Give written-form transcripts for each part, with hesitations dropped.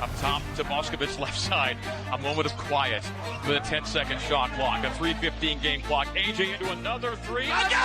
Up top to Moskovic's left side. A moment of quiet with a 10-second shot clock. A 3:15 game clock. AJ into another three. Again!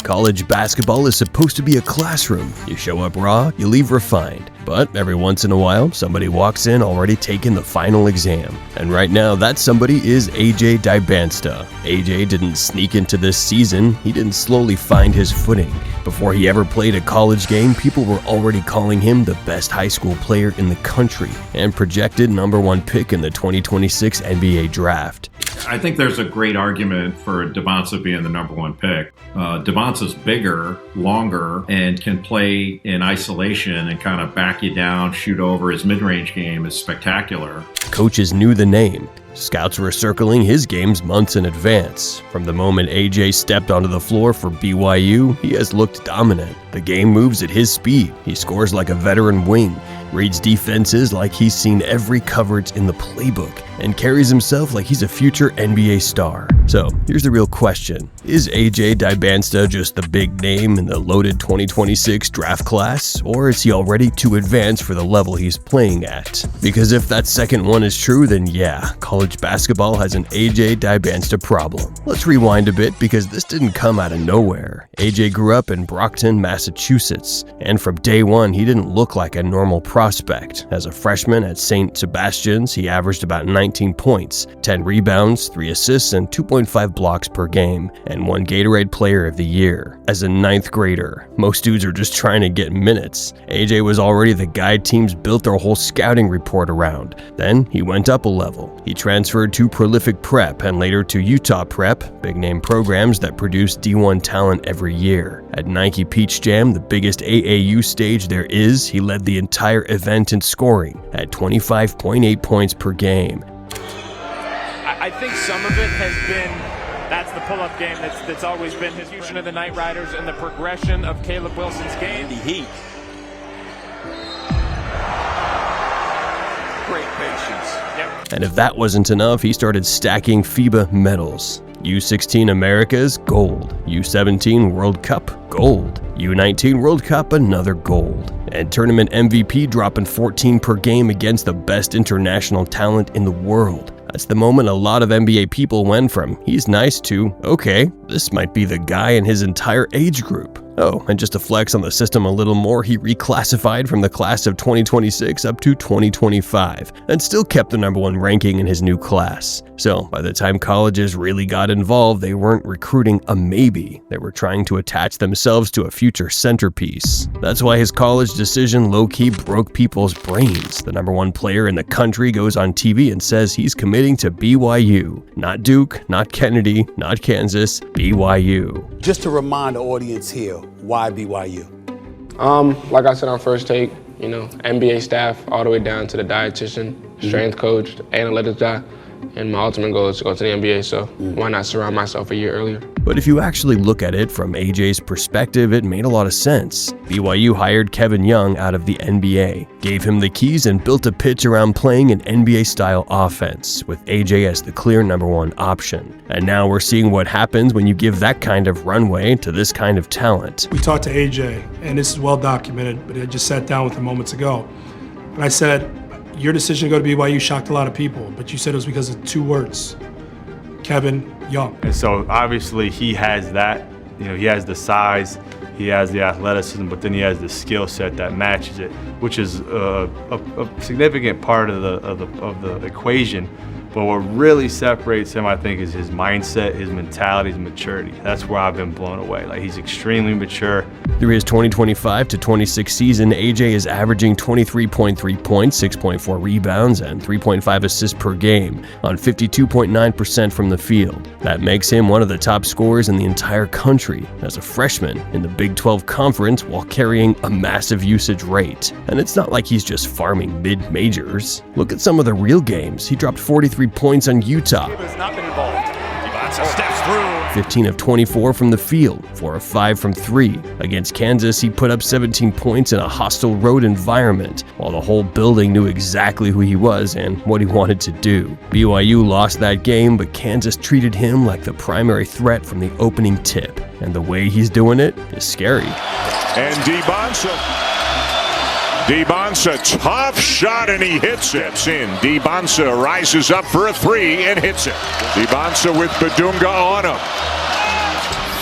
College basketball is supposed to be a classroom. You show up raw, you leave refined. But every once in a while, somebody walks in already taking the final exam. And right now, that somebody is AJ Dybantsa. AJ didn't sneak into this season, he didn't slowly find his footing. Before he ever played a college game, people were already calling him the best high school player in the country and projected #1 pick in the 2026 NBA draft. I think there's a great argument for Dybantsa being the #1 pick. Dybantsa's bigger, longer, and can play in isolation and kind of back you down, shoot over. His mid-range game is spectacular. Coaches knew the name. Scouts were circling his games months in advance. From the moment AJ stepped onto the floor for BYU, he has looked dominant. The game moves at his speed. He scores like a veteran wing, reads defenses like he's seen every coverage in the playbook, and carries himself like he's a future NBA star. So here's the real question. Is AJ Dybantsa just the big name in the loaded 2026 draft class, or is he already too advanced for the level he's playing at? Because if that second one is true, then yeah, college basketball has an AJ Dybantsa problem. Let's rewind a bit because this didn't come out of nowhere. AJ grew up in Brockton, Massachusetts, and from day one he didn't look like a normal prospect. As a freshman at Saint Sebastian, he averaged about 19 points, 10 rebounds, 3 assists, and 2.5 blocks per game, and won Gatorade Player of the Year. As a 9th grader, most dudes are just trying to get minutes. AJ was already the guy teams built their whole scouting report around. Then he went up a level. He transferred to Prolific Prep and later to Utah Prep, big name programs that produce D1 talent every year. At Nike Peach Jam, the biggest AAU stage there is, he led the entire event in scoring at 25.8 points per game. I think some of it has been, that's the pull-up game that's always been his fusion of the Knight Riders and the progression of Caleb Wilson's game. The heat. Great patience. Yep. And if that wasn't enough, he started stacking FIBA medals. U16 Americas, gold. U17 World Cup, gold. U19 World Cup, another gold. And tournament MVP dropping 14 per game against the best international talent in the world. That's the moment a lot of NBA people went from, he's nice, to, okay, this might be the guy in his entire age group. Oh, and just to flex on the system a little more, he reclassified from the class of 2026 up to 2025, and still kept the #1 ranking in his new class. So, by the time colleges really got involved, they weren't recruiting a maybe. They were trying to attach themselves to a future centerpiece. That's why his college decision low-key broke people's brains. The #1 player in the country goes on TV and says he's committing to BYU. Not Duke, not Kennedy, not Kansas, BYU. Just to remind the audience here, why BYU? Like I said on First Take, NBA staff all the way down to the dietitian, strength coach, analytics guy, and my ultimate goal is to go to the NBA, so why not surround myself a year earlier? But if you actually look at it from AJ's perspective, it made a lot of sense. BYU hired Kevin Young out of the NBA, gave him the keys and built a pitch around playing an NBA-style offense, with AJ as the clear #1 option. And now we're seeing what happens when you give that kind of runway to this kind of talent. We talked to AJ, and this is well documented, but I just sat down with him moments ago. And I said, your decision to go to BYU shocked a lot of people, but you said it was because of 2 words, Kevin Young. And so obviously he has that, he has the size, he has the athleticism, but then he has the skill set that matches it, which is a significant part of the equation. But what really separates him, I think, is his mindset, his mentality, his maturity. That's where I've been blown away. Like, he's extremely mature. Through his 2025 to 26 season, AJ is averaging 23.3 points, 6.4 rebounds, and 3.5 assists per game on 52.9% from the field. That makes him one of the top scorers in the entire country as a freshman in the Big 12 Conference while carrying a massive usage rate. And it's not like he's just farming mid-majors. Look at some of the real games. He dropped 43 points on Utah. Has not been involved. Dybantsa steps through. 15 of 24 from the field, 4 of 5 from 3. Against Kansas, he put up 17 points in a hostile road environment, while the whole building knew exactly who he was and what he wanted to do. BYU lost that game, but Kansas treated him like the primary threat from the opening tip, and the way he's doing it is scary. And Dybantsa Dybantsa, tough shot, and he hits it. It's in. Dybantsa rises up for a three and hits it. Dybantsa with Badunga on him.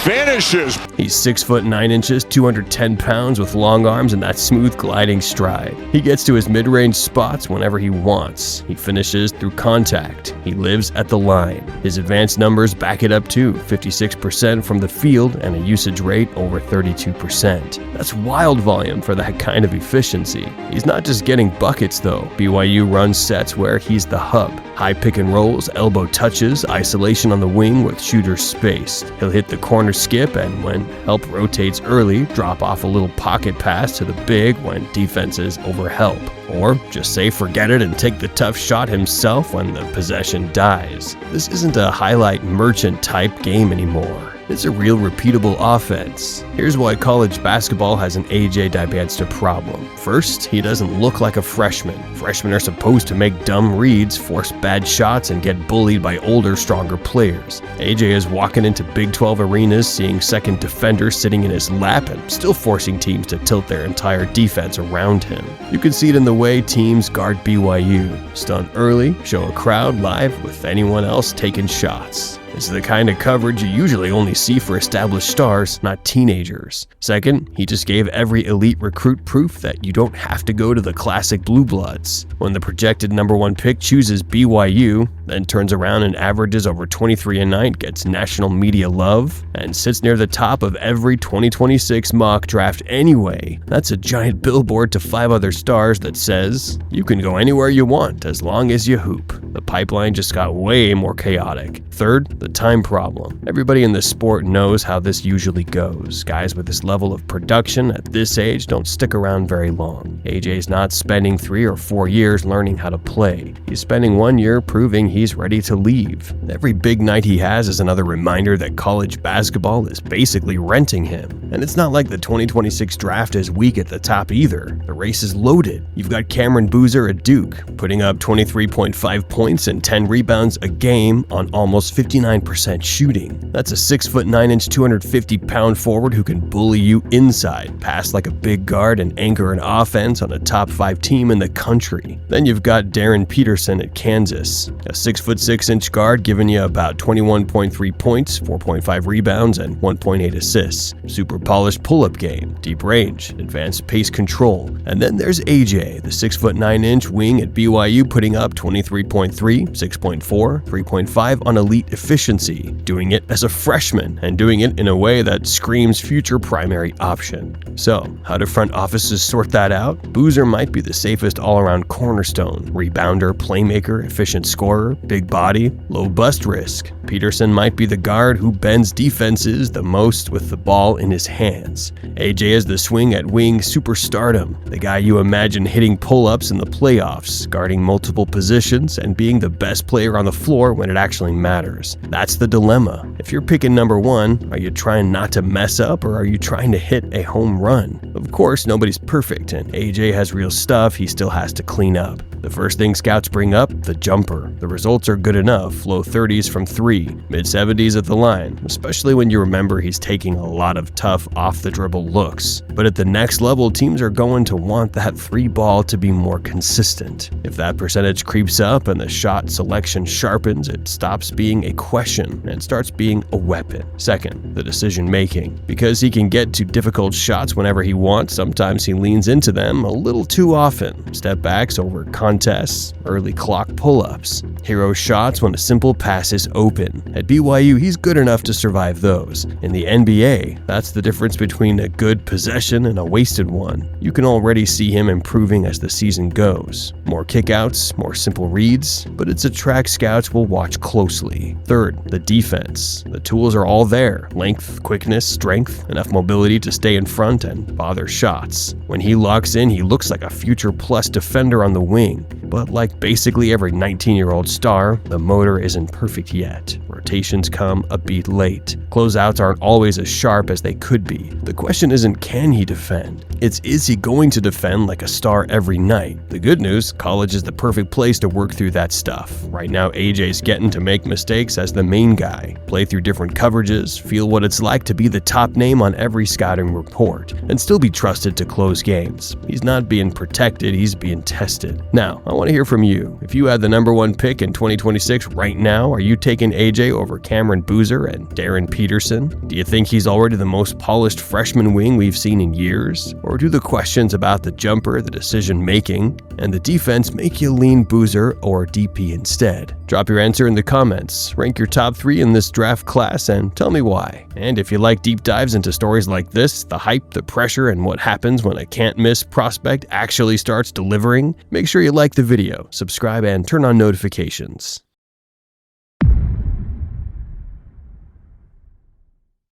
Finishes. He's 6 foot 9 inches, 210 pounds with long arms and that smooth gliding stride. He gets to his mid-range spots whenever he wants. He finishes through contact. He lives at the line. His advanced numbers back it up too, 56% from the field and a usage rate over 32%. That's wild volume for that kind of efficiency. He's not just getting buckets though. BYU runs sets where he's the hub. High pick and rolls, elbow touches, isolation on the wing with shooters spaced. He'll hit the corner skip and when help rotates early, drop off a little pocket pass to the big when defenses overhelp. Or just say forget it and take the tough shot himself when the possession dies. This isn't a highlight merchant type game anymore. It's a real repeatable offense. Here's why college basketball has an AJ Dybantsa problem. First, he doesn't look like a freshman. Freshmen are supposed to make dumb reads, force bad shots, and get bullied by older, stronger players. AJ is walking into Big 12 arenas, seeing second defenders sitting in his lap and still forcing teams to tilt their entire defense around him. You can see it in the way teams guard BYU. Stun early, show a crowd live with anyone else taking shots. It's the kind of coverage you usually only see for established stars, not teenagers. Second, he just gave every elite recruit proof that you don't have to go to the classic blue bloods. When the projected #1 pick chooses BYU, then turns around and averages over 23 a night, gets national media love, and sits near the top of every 2026 mock draft anyway, that's a giant billboard to 5 other stars that says, you can go anywhere you want as long as you hoop. The pipeline just got way more chaotic. Third, the time problem. Everybody in the sport knows how this usually goes. Guys with this level of production at this age don't stick around very long. AJ's not spending 3 or 4 years learning how to play. He's spending 1 year proving he's ready to leave. Every big night he has is another reminder that college basketball is basically renting him. And it's not like the 2026 draft is weak at the top either. The race is loaded. You've got Cameron Boozer at Duke, putting up 23.5 points and 10 rebounds a game on almost 59% shooting. That's a 6 foot 9 inch, 250-pound forward who can bully you inside, pass like a big guard, and anchor an offense on a top 5 team in the country. Then you've got Darryn Peterson at Kansas, a 6 foot 6 inch guard giving you about 21.3 points, 4.5 rebounds, and 1.8 assists. Super polished pull-up game, deep range, advanced pace control. And then there's AJ, the 6 foot 9 inch wing at BYU, putting up 23.3, 6.4, 3.5 on elite efficiency, doing it as a freshman and doing it in a way that screams future primary option. So, how do front offices sort that out? Boozer might be the safest all-around cornerstone, rebounder, playmaker, efficient scorer, big body, low bust risk. Peterson might be the guard who bends defenses the most with the ball in his hands. AJ is the swing at wing superstardom, the guy you imagine hitting pull-ups in the playoffs, guarding multiple positions, and being the best player on the floor when it actually matters. That's the dilemma. If you're picking #1, are you trying not to mess up or are you trying to hit a home run? Of course, nobody's perfect, and AJ has real stuff he still has to clean up. The first thing scouts bring up, the jumper. The results are good enough, low 30s from 3, mid 70s at the line, especially when you remember he's taking a lot of tough off-the-dribble looks. But at the next level, teams are going to want that 3 ball to be more consistent. If that percentage creeps up and the shot selection sharpens, it stops being a question and starts being a weapon. Second, the decision making. Because he can get to difficult shots whenever he wants, sometimes he leans into them a little too often. Step backs over contests, early clock pull-ups, hero shots when a simple pass is open. At BYU, he's good enough to survive those. In the NBA, that's the difference between a good possession and a wasted one. You can already see him improving as the season goes. More kickouts, more simple reads, but it's a track scouts will watch closely. Third, the defense. The tools are all there. Length, quickness, strength, enough mobility to stay in front and bother shots. When he locks in, he looks like a future plus defender on the wing. but like basically every 19-year-old star, the motor isn't perfect yet. Rotations come a beat late. Closeouts aren't always as sharp as they could be. The question isn't can he defend, it's is he going to defend like a star every night? The good news, college is the perfect place to work through that stuff. Right now, AJ's getting to make mistakes as the main guy, play through different coverages, feel what it's like to be the top name on every scouting report, and still be trusted to close games. He's not being protected, he's being tested. Now, I want to hear from you. If you had the number 1 pick in 2026 right now, are you taking AJ over Cameron Boozer and Darryn Peterson? Do you think he's already the most polished freshman wing we've seen in years? Or do the questions about the jumper, the decision making, and the defense make you lean Boozer or DP instead? Drop your answer in the comments, rank your top 3 in this draft class, and tell me why. And if you like deep dives into stories like this, the hype, the pressure, and what happens when a can't-miss prospect actually starts delivering, make sure you like the video, subscribe, and turn on notifications.